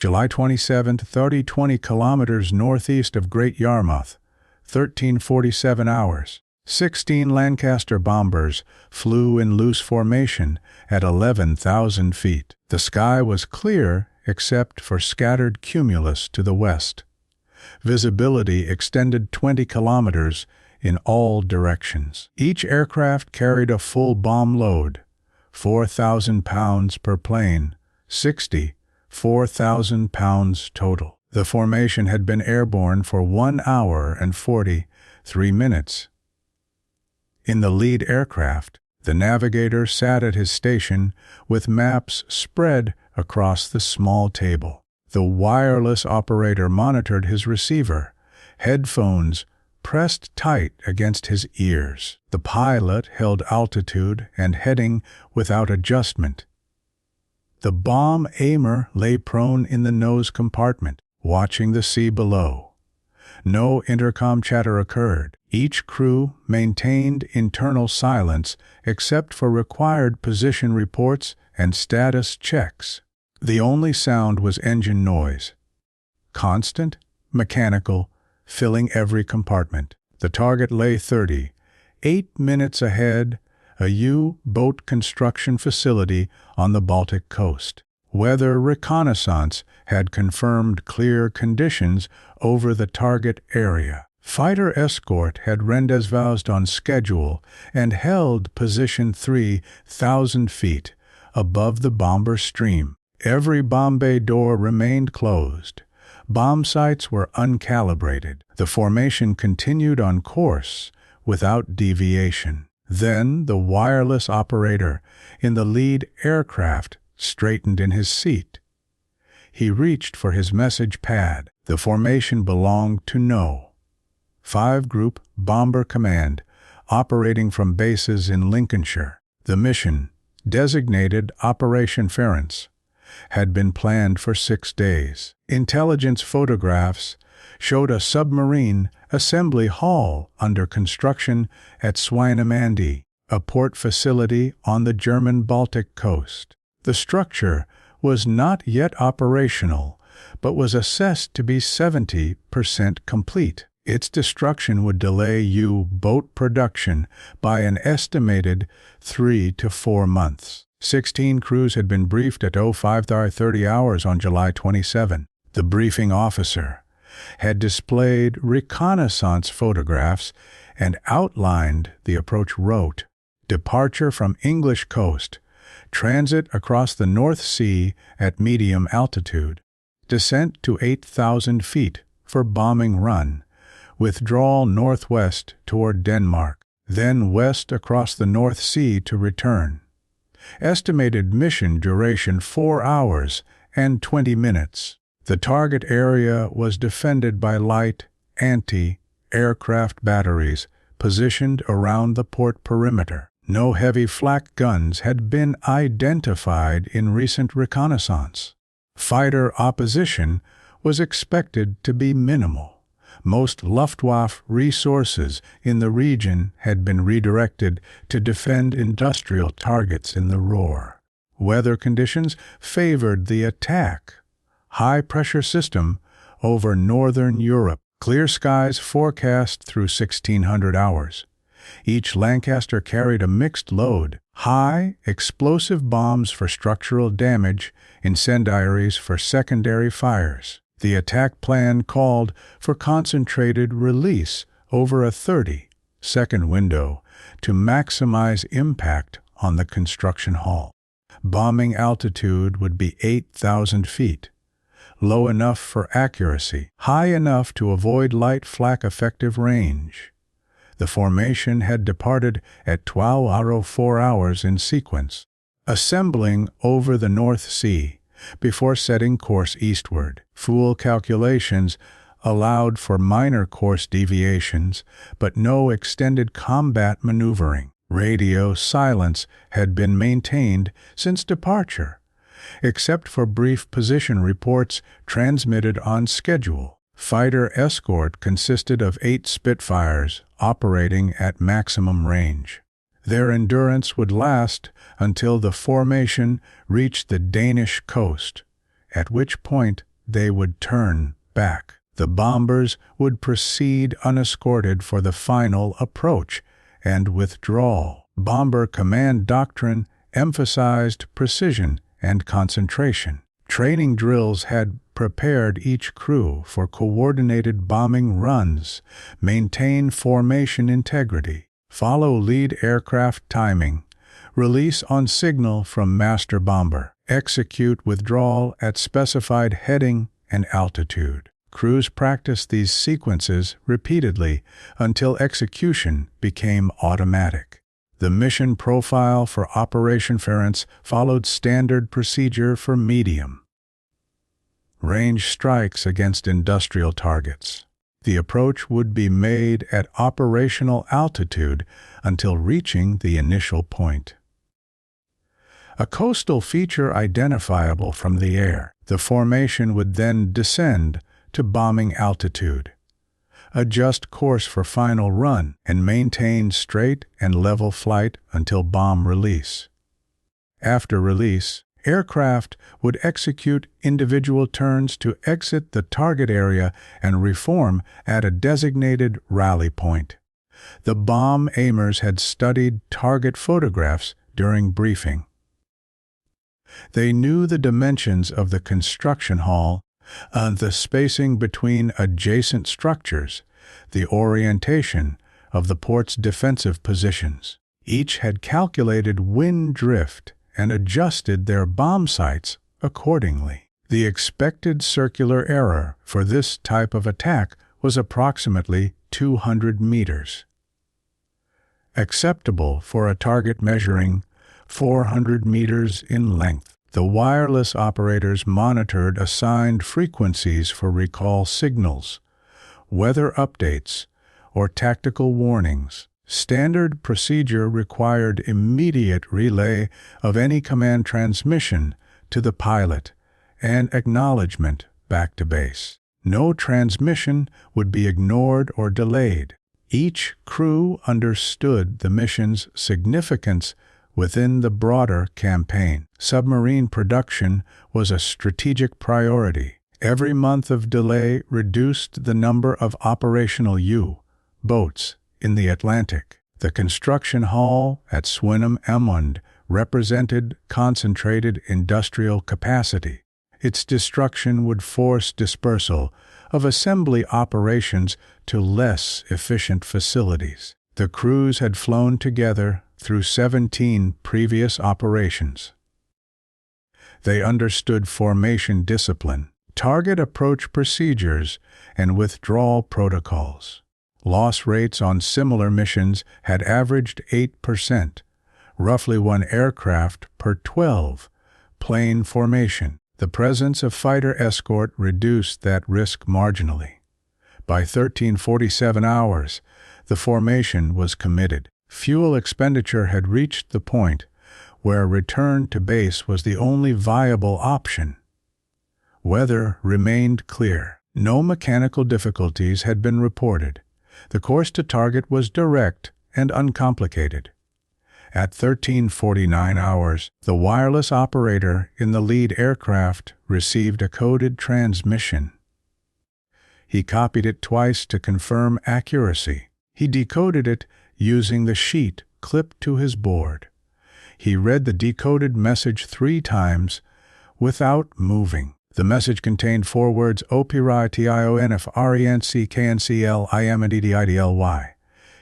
July 27, 20 kilometers northeast of Great Yarmouth, 13:47 hours. 16 Lancaster bombers flew in loose formation at 11,000 feet. The sky was clear except for scattered cumulus to the west. Visibility extended 20 kilometers in all directions. Each aircraft carried a full bomb load, 4,000 pounds per plane, 4,000 pounds total. The formation had been airborne for 1 hour and 43 minutes. In the lead aircraft, the navigator sat at his station with maps spread across the small table. The wireless operator monitored his receiver, headphones pressed tight against his ears. The pilot held altitude and heading without adjustment. The bomb aimer lay prone in the nose compartment, watching the sea below. No intercom chatter occurred. Each crew maintained internal silence except for required position reports and status checks. The only sound was engine noise. Constant, mechanical, filling every compartment. The target lay 38 minutes ahead, a U-boat construction facility on the Baltic coast. Weather reconnaissance had confirmed clear conditions over the target area. Fighter escort had rendezvoused on schedule and held position 3,000 feet above the bomber stream. Every bomb bay door remained closed. Bomb sights were uncalibrated. The formation continued on course without deviation. Then the wireless operator in the lead aircraft straightened in his seat. He reached for his message pad. The formation belonged to No. 5 Group Bomber Command, operating from bases in Lincolnshire. The mission, designated Operation Ference, had been planned for 6 days. Intelligence photographs showed a submarine assembly hall under construction at Swinemünde, a port facility on the German Baltic coast. The structure was not yet operational, but was assessed to be 70% complete. Its destruction would delay U-boat production by an estimated 3 to 4 months. 16 crews had been briefed at 05:30 hours on July 27. The briefing officer had displayed reconnaissance photographs and outlined the approach route: departure from English coast, transit across the North Sea at medium altitude, descent to 8,000 feet for bombing run, withdrawal northwest toward Denmark, then west across the North Sea to return. Estimated mission duration 4 hours and 20 minutes. The target area was defended by light anti-aircraft batteries positioned around the port perimeter. No heavy flak guns had been identified in recent reconnaissance. Fighter opposition was expected to be minimal. Most Luftwaffe resources in the region had been redirected to defend industrial targets in the Ruhr. Weather conditions favored the attack. High-pressure system over northern Europe. Clear skies forecast through 1600 hours. Each Lancaster carried a mixed load: high explosive bombs for structural damage, incendiaries for secondary fires. The attack plan called for concentrated release over a 30-second window to maximize impact on the construction hall. Bombing altitude would be 8,000 feet, low enough for accuracy, high enough to avoid light flak effective range. The formation had departed at 12:04 hours in sequence, assembling over the North Sea before setting course eastward. Fuel calculations allowed for minor course deviations, but no extended combat maneuvering. Radio silence had been maintained since departure, except for brief position reports transmitted on schedule. Fighter escort consisted of 8 Spitfires operating at maximum range. Their endurance would last until the formation reached the Danish coast, at which point they would turn back. The bombers would proceed unescorted for the final approach and withdrawal. Bomber command doctrine emphasized precision and concentration. Training drills had prepared each crew for coordinated bombing runs, maintain formation integrity, follow lead aircraft timing, release on signal from master bomber, execute withdrawal at specified heading and altitude. Crews practiced these sequences repeatedly until execution became automatic. The mission profile for Operation Ference followed standard procedure for medium range strikes against industrial targets. The approach would be made at operational altitude until reaching the initial point. A coastal feature identifiable from the air, the formation would then descend to bombing altitude, adjust course for final run, and maintain straight and level flight until bomb release. After release, aircraft would execute individual turns to exit the target area and reform at a designated rally point. The bomb aimers had studied target photographs during briefing. They knew the dimensions of the construction hall, the spacing between adjacent structures, the orientation of the port's defensive positions. Each had calculated wind drift and adjusted their bomb sights accordingly. The expected circular error for this type of attack was approximately 200 meters. Acceptable for a target measuring 400 meters in length. The wireless operators monitored assigned frequencies for recall signals, weather updates, or tactical warnings. Standard procedure required immediate relay of any command transmission to the pilot and acknowledgement back to base. No transmission would be ignored or delayed. Each crew understood the mission's significance within the broader campaign. Submarine production was a strategic priority. Every month of delay reduced the number of operational U-boats in the Atlantic. The construction hall at Swinemünde represented concentrated industrial capacity. Its destruction would force dispersal of assembly operations to less efficient facilities. The crews had flown together through 17 previous operations. They understood formation discipline, target approach procedures, and withdrawal protocols. Loss rates on similar missions had averaged 8%, roughly 1 aircraft per 12 plane formation. The presence of fighter escort reduced that risk marginally. By 1347 hours, the formation was committed. Fuel expenditure had reached the point where return to base was the only viable option. Weather remained clear. No mechanical difficulties had been reported. The course to target was direct and uncomplicated. At 1349 hours, the wireless operator in the lead aircraft received a coded transmission. He copied it twice to confirm accuracy. He decoded it using the sheet clipped to his board. He read the decoded message 3 times without moving. The message contained 4 words OPRITIONFRENCKNCLIMDDIDLY.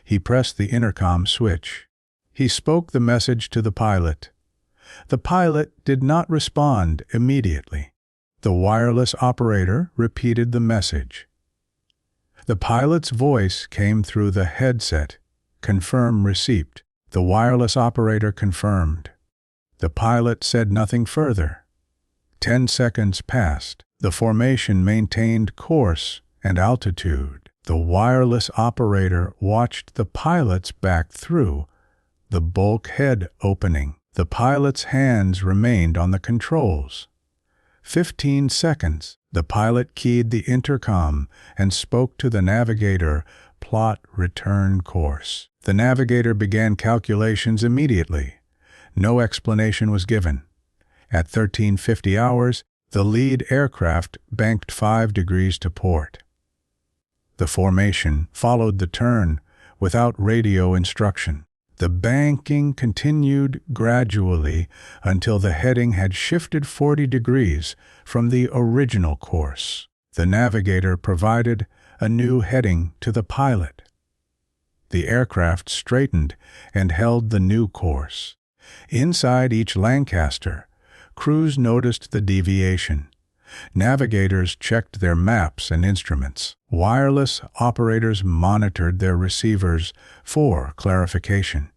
He pressed the intercom switch. He spoke the message to the pilot. The pilot did not respond immediately. The wireless operator repeated the message. The pilot's voice came through the headset. Confirm receipt. The wireless operator confirmed. The pilot said nothing further. 10 seconds passed. The formation maintained course and altitude. The wireless operator watched the pilot's back through the bulkhead opening. The pilot's hands remained on the controls. 15 seconds. The pilot keyed the intercom and spoke to the navigator. Plot return course. The navigator began calculations immediately. No explanation was given. At 1350 hours, The lead aircraft banked 5 degrees to port. The formation followed the turn without radio instruction. The banking continued gradually until the heading had shifted 40 degrees from the original course. The navigator provided a new heading to the pilot. The aircraft straightened and held the new course. Inside each Lancaster, crews noticed the deviation. Navigators checked their maps and instruments. Wireless operators monitored their receivers for clarification.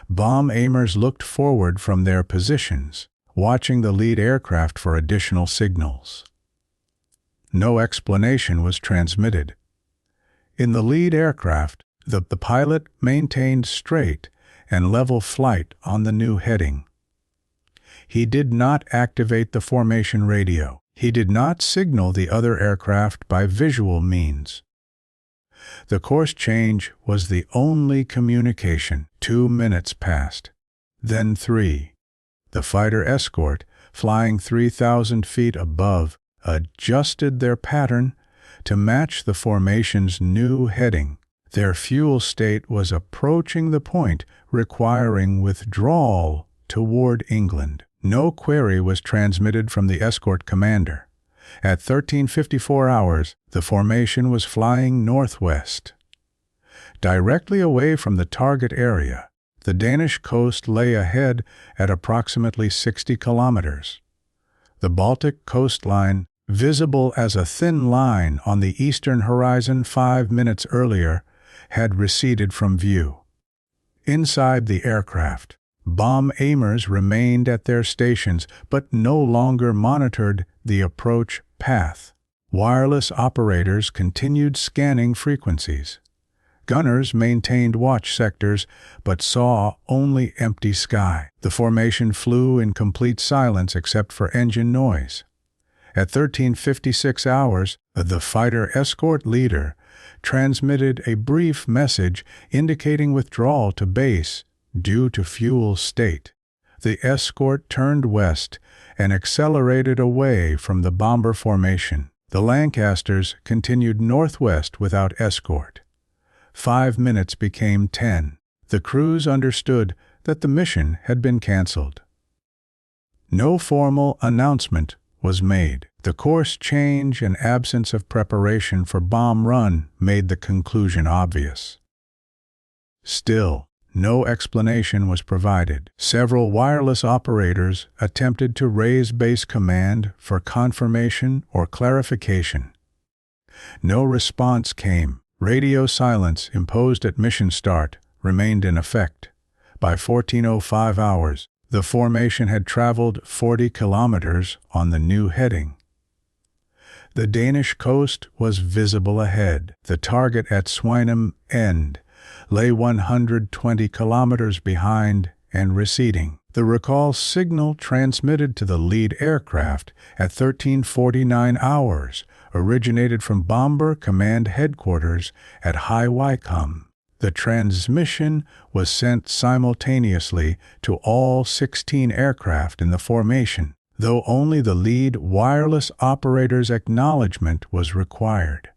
Bomb aimers looked forward from their positions, watching the lead aircraft for additional signals. No explanation was transmitted. In the lead aircraft, the pilot maintained straight and level flight on the new heading. He did not activate the formation radio. He did not signal the other aircraft by visual means. The course change was the only communication. 2 minutes passed. Then 3. The fighter escort, flying 3,000 feet above, adjusted their pattern to match the formation's new heading. Their fuel state was approaching the point requiring withdrawal toward England. No query was transmitted from the escort commander. At 13:54 hours, the formation was flying northwest. Directly away from the target area, the Danish coast lay ahead at approximately 60 kilometers. The Baltic coastline, visible as a thin line on the eastern horizon 5 minutes earlier, had receded from view. Inside the aircraft, bomb aimers remained at their stations but no longer monitored the approach path. Wireless operators continued scanning frequencies. Gunners maintained watch sectors but saw only empty sky. The formation flew in complete silence except for engine noise. At 13:56 hours, the fighter escort leader transmitted a brief message indicating withdrawal to base due to fuel state. The escort turned west and accelerated away from the bomber formation. The Lancasters continued northwest without escort. 5 minutes became 10. The crews understood that the mission had been canceled. No formal announcement was made. The course change and absence of preparation for bomb run made the conclusion obvious. Still, no explanation was provided. Several wireless operators attempted to raise base command for confirmation or clarification. No response came. Radio silence imposed at mission start remained in effect. By 14:05 hours, the formation had traveled 40 kilometers on the new heading. The Danish coast was visible ahead. The target at Swinemünde lay 120 kilometers behind and receding. The recall signal transmitted to the lead aircraft at 13:49 hours originated from Bomber Command Headquarters at High Wycombe. The transmission was sent simultaneously to all 16 aircraft in the formation, though only the lead wireless operator's acknowledgement was required.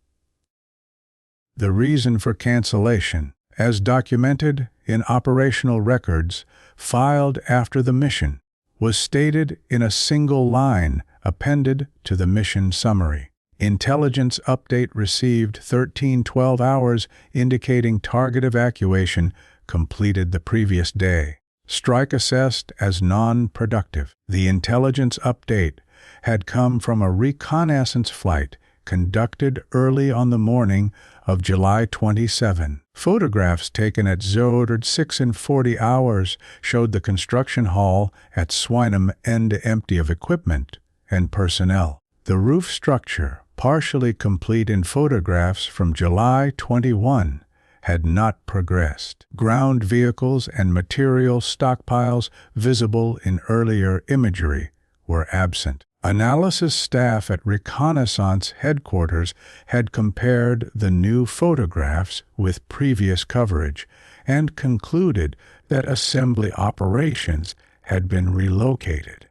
The reason for cancellation, as documented in operational records filed after the mission, was stated in a single line appended to the mission summary. Intelligence update received 13:12 hours indicating target evacuation completed the previous day. Strike assessed as non-productive. The intelligence update had come from a reconnaissance flight conducted early on the morning of July 27. Photographs taken at 06:40 hours showed the construction hall at Swinemünde empty of equipment and personnel. The roof structure, partially complete in photographs from July 21, had not progressed. Ground vehicles and material stockpiles visible in earlier imagery were absent. Analysis staff at Reconnaissance Headquarters had compared the new photographs with previous coverage and concluded that assembly operations had been relocated.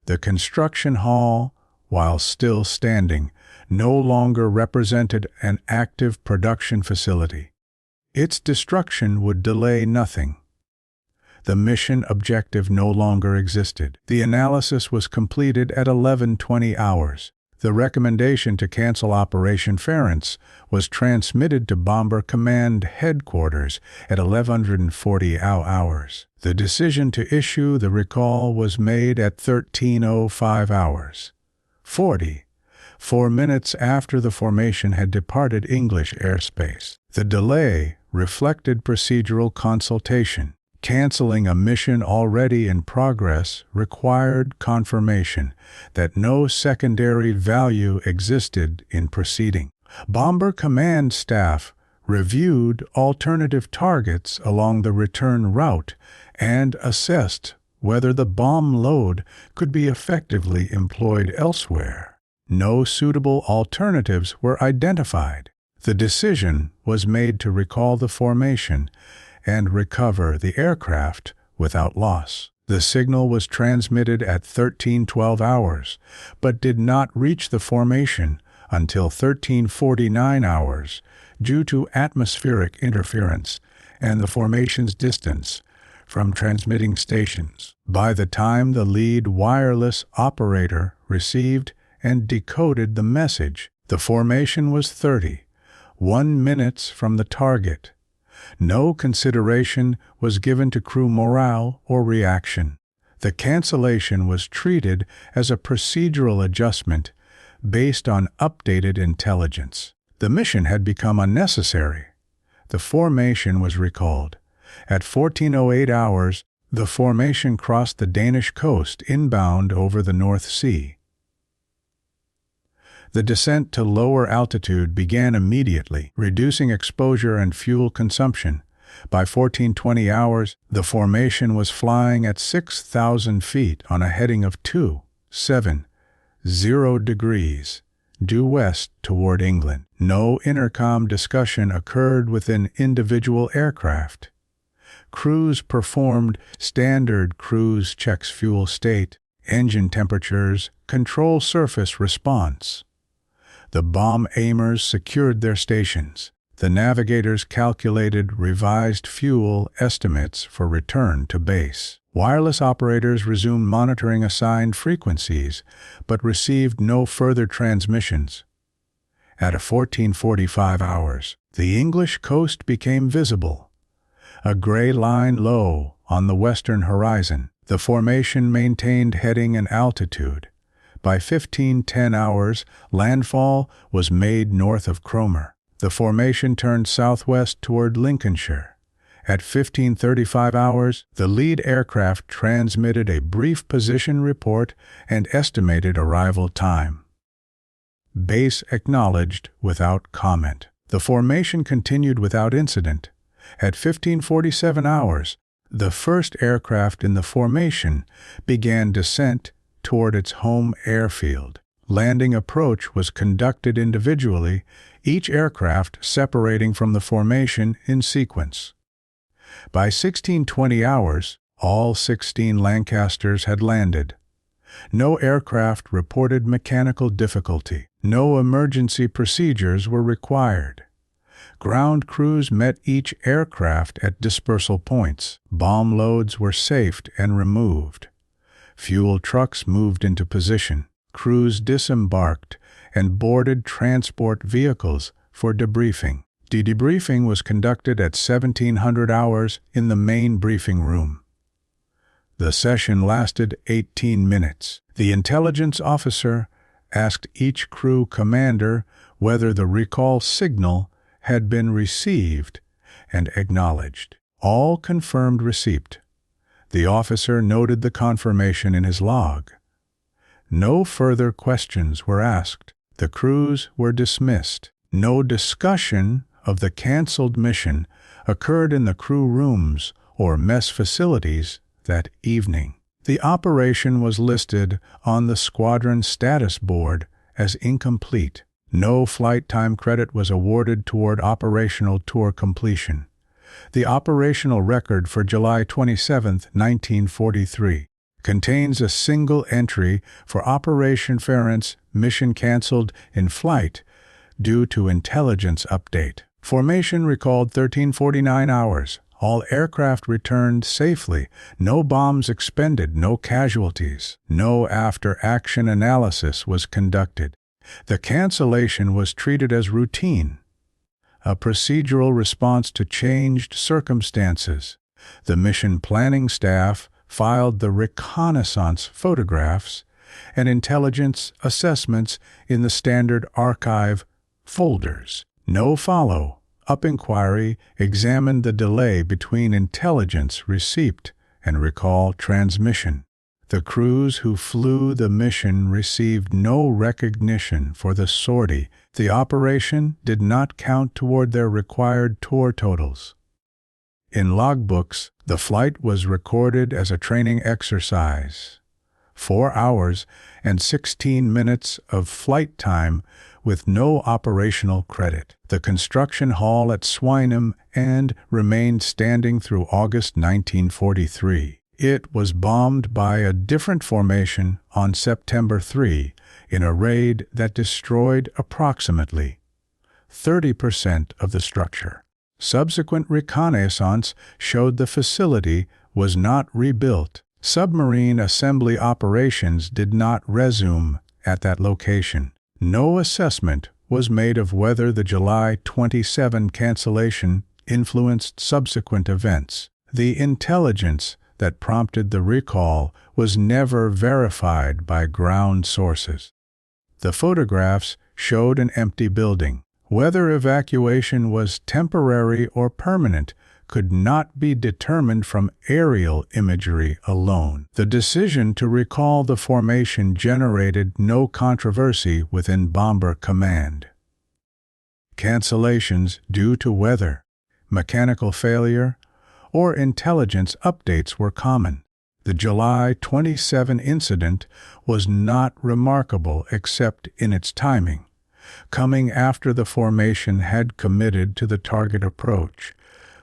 The construction hall, while still standing, no longer represented an active production facility. Its destruction would delay nothing. The mission objective no longer existed. The analysis was completed at 11:20 hours. The recommendation to cancel Operation Ference was transmitted to Bomber Command Headquarters at 11:40 hours. The decision to issue the recall was made at 13:05 hours. 44 minutes after the formation had departed English airspace. The delay reflected procedural consultation. Canceling a mission already in progress required confirmation that no secondary value existed in proceeding. Bomber Command staff reviewed alternative targets along the return route and assessed whether the bomb load could be effectively employed elsewhere. No suitable alternatives were identified. The decision was made to recall the formation and recover the aircraft without loss. The signal was transmitted at 13:12 hours, but did not reach the formation until 13:49 hours due to atmospheric interference and the formation's distance from transmitting stations. By the time the lead wireless operator received and decoded the message, the formation was 31 minutes from the target. No consideration was given to crew morale or reaction. The cancellation was treated as a procedural adjustment based on updated intelligence. The mission had become unnecessary. The formation was recalled. At 14:08 hours, the formation crossed the Danish coast inbound over the North Sea. The descent to lower altitude began immediately, reducing exposure and fuel consumption. By 14:20 hours, the formation was flying at 6,000 feet on a heading of 270 degrees due west toward England. No intercom discussion occurred within individual aircraft. Crews performed standard cruise checks: fuel state, engine temperatures, control surface response. The bomb aimers secured their stations. The navigators calculated revised fuel estimates for return to base. Wireless operators resumed monitoring assigned frequencies, but received no further transmissions. At 14:45 hours, the English coast became visible, a gray line low on the western horizon. The formation maintained heading and altitude. By 15:10 hours, landfall was made north of Cromer. The formation turned southwest toward Lincolnshire. At 15:35 hours, the lead aircraft transmitted a brief position report and estimated arrival time. Base acknowledged without comment. The formation continued without incident. At 15:47 hours, the first aircraft in the formation began descent toward its home airfield. Landing approach was conducted individually, each aircraft separating from the formation in sequence. By 16:20 hours, all 16 Lancasters had landed. No aircraft reported mechanical difficulty. No emergency procedures were required. Ground crews met each aircraft at dispersal points. Bomb loads were safed and removed. Fuel trucks moved into position. Crews disembarked and boarded transport vehicles for debriefing. The debriefing was conducted at 1700 hours in the main briefing room. The session lasted 18 minutes. The intelligence officer asked each crew commander whether the recall signal had been received and acknowledged. All confirmed receipt. The officer noted the confirmation in his log. No further questions were asked. The crews were dismissed. No discussion of the canceled mission occurred in the crew rooms or mess facilities that evening. The operation was listed on the squadron status board as incomplete. No flight time credit was awarded toward operational tour completion. The operational record for July 27, 1943, contains a single entry for Operation Ference, mission cancelled in flight due to intelligence update. Formation recalled 1349 hours. All aircraft returned safely. No bombs expended, no casualties. No after-action analysis was conducted. The cancellation was treated as routine, a procedural response to changed circumstances. The mission planning staff filed the reconnaissance photographs and intelligence assessments in the standard archive folders. No follow-up inquiry examined the delay between intelligence receipt and recall transmission. The crews who flew the mission received no recognition for the sortie. The operation did not count toward their required tour totals. In logbooks, the flight was recorded as a training exercise. 4 hours and 16 minutes of flight time with no operational credit. The construction hall at Swinemünde remained standing through August 1943. It was bombed by a different formation on September 3 in a raid that destroyed approximately 30% of the structure. Subsequent reconnaissance showed the facility was not rebuilt. Submarine assembly operations did not resume at that location. No assessment was made of whether the July 27 cancellation influenced subsequent events. The intelligence that prompted the recall was never verified by ground sources. The photographs showed an empty building. Whether evacuation was temporary or permanent could not be determined from aerial imagery alone. The decision to recall the formation generated no controversy within Bomber Command. Cancellations due to weather, mechanical failure, or intelligence updates were common. The July 27 incident was not remarkable except in its timing, coming after the formation had committed to the target approach,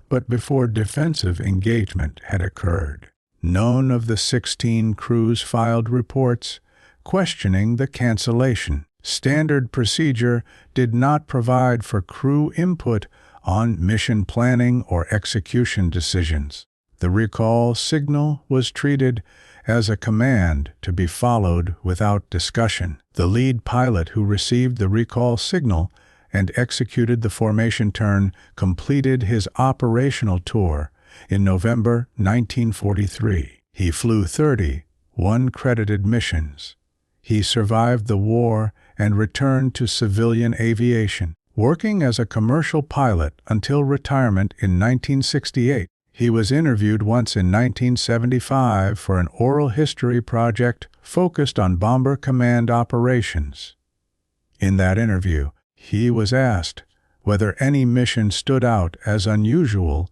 but before defensive engagement had occurred. None of the 16 crews filed reports questioning the cancellation. Standard procedure did not provide for crew input on mission planning or execution decisions. The recall signal was treated as a command to be followed without discussion. The lead pilot who received the recall signal and executed the formation turn completed his operational tour in November 1943. He flew 31 credited missions. He survived the war and returned to civilian aviation, working as a commercial pilot until retirement in 1968. He was interviewed once in 1975 for an oral history project focused on Bomber Command operations. In that interview, he was asked whether any mission stood out as unusual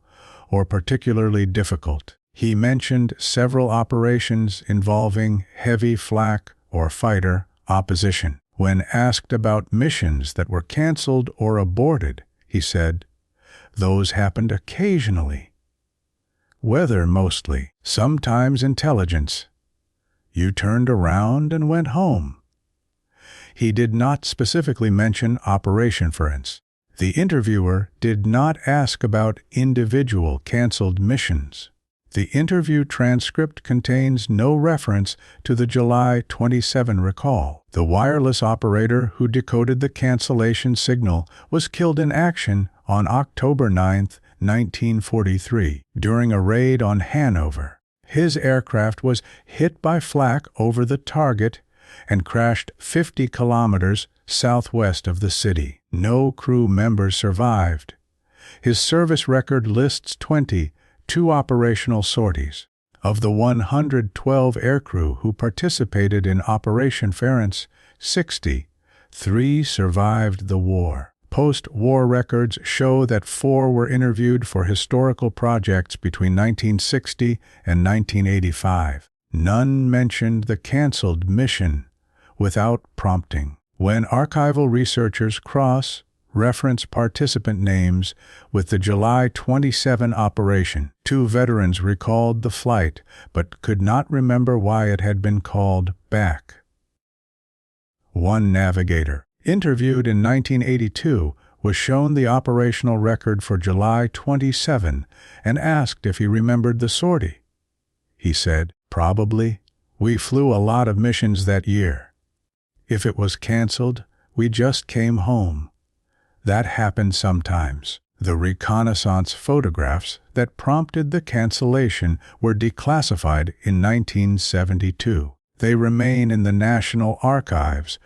or particularly difficult. He mentioned several operations involving heavy flak or fighter opposition. When asked about missions that were canceled or aborted, he said, "Those happened occasionally. Weather mostly, sometimes intelligence. You turned around and went home." He did not specifically mention Operation Ference. The interviewer did not ask about individual canceled missions. The interview transcript contains no reference to the July 27 recall. The wireless operator who decoded the cancellation signal was killed in action on October 9, 1943, during a raid on Hanover. His aircraft was hit by flak over the target and crashed 50 kilometers southwest of the city. No crew members survived. His service record lists 22 operational sorties. Of the 112 aircrew who participated in Operation Ference, 63 survived the war. Post-war records show that 4 were interviewed for historical projects between 1960 and 1985. None mentioned the canceled mission without prompting. When archival researchers cross reference participant names with the July 27 operation. 2 veterans recalled the flight, but could not remember why it had been called back. 1 navigator, interviewed in 1982, was shown the operational record for July 27 and asked if he remembered the sortie. He said, "Probably. We flew a lot of missions that year. If it was canceled, we just came home. That happened sometimes." The reconnaissance photographs that prompted the cancellation were declassified in 1972. They remain in the National Archives,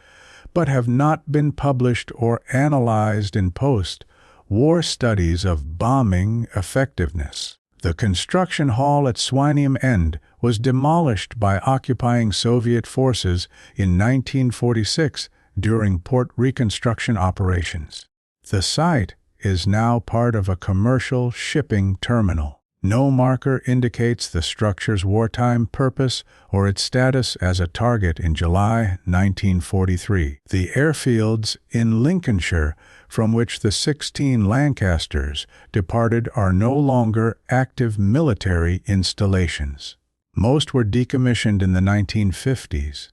but have not been published or analyzed in post-war studies of bombing effectiveness. The construction hall at Swinemünde was demolished by occupying Soviet forces in 1946 during port reconstruction operations. The site is now part of a commercial shipping terminal. No marker indicates the structure's wartime purpose or its status as a target in July 1943. The airfields in Lincolnshire from which the 16 Lancasters departed are no longer active military installations. Most were decommissioned in the 1950s.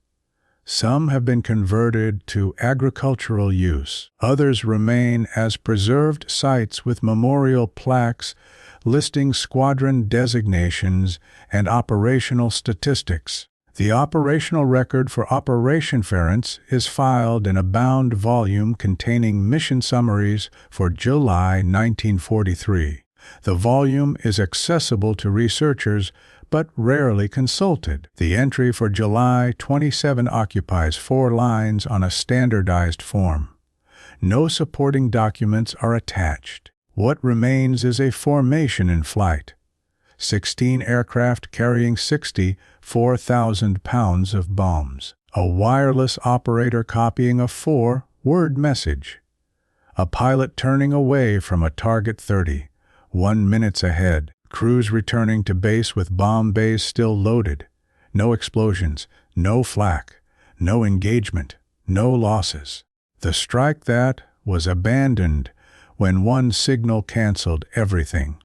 Some have been converted to agricultural use. Others remain as preserved sites with memorial plaques listing squadron designations and operational statistics. The operational record for Operation Ference is filed in a bound volume containing mission summaries for July 1943. The volume is accessible to researchers but rarely consulted. The entry for July 27 occupies 4 lines on a standardized form. No supporting documents are attached. What remains is a formation in flight. 16 aircraft carrying 64,000 pounds of bombs. A wireless operator copying a 4-word message. A pilot turning away from a target 31 minutes ahead. Crews returning to base with bomb bays still loaded. No explosions, no flak, no engagement, no losses. The strike that was abandoned when one signal canceled everything.